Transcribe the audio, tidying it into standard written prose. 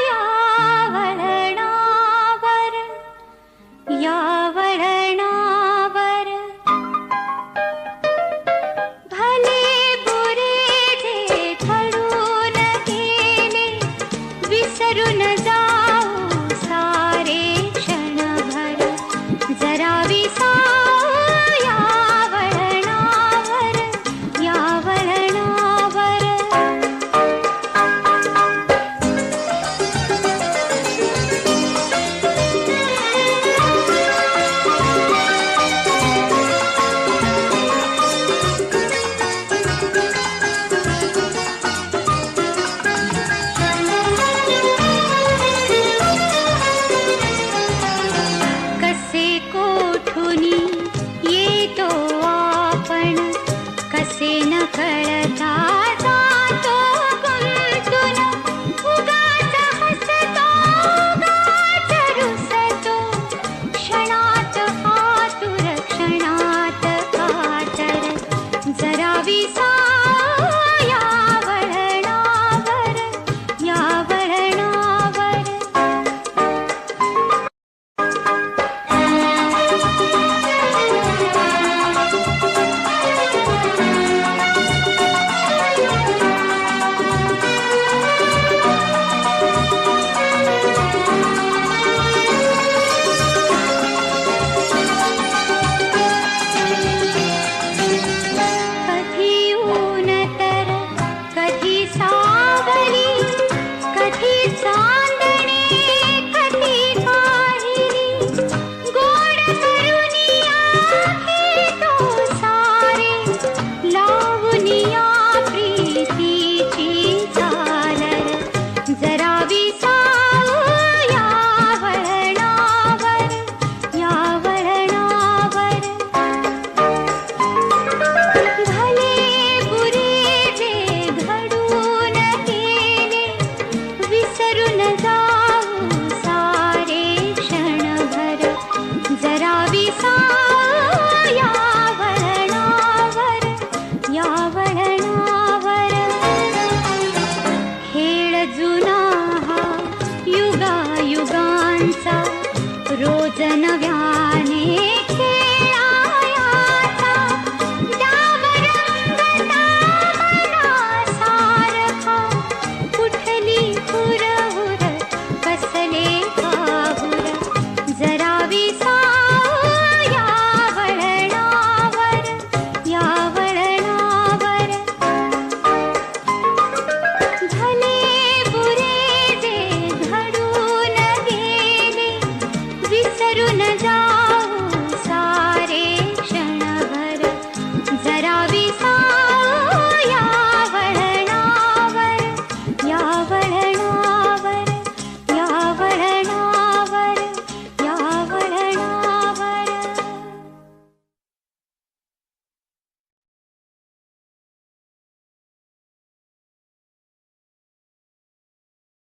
या वळणावर, या वळणावर भले बुरे जे ठरून गेले, विसरून जाऊ सारे क्षणभर. जरा या वळणावर, या वळणावर. कसे कोठुनी येतो आपण, कसे न कळता जातो गुंतून. उगाच हसतो, उगाच रुसतो, क्षणात आतुर, क्षणात कातर. जरा या वळणावर, या वळणावर. कधी ऊन तर कधी सावली, कधी चांदणे, कधी काहिली. गोड करुनिया घेतो सारे, लावूनिया प्रीतीची झालर. जरा या वळणावर, या वळणावर. भले बुरे जे घडून गेले, विसरून जाऊ सारे क्षणभर. जरा या वळणावर, या वळणावर. खेळ जुना हा युगायुगांचा, रोज नव्या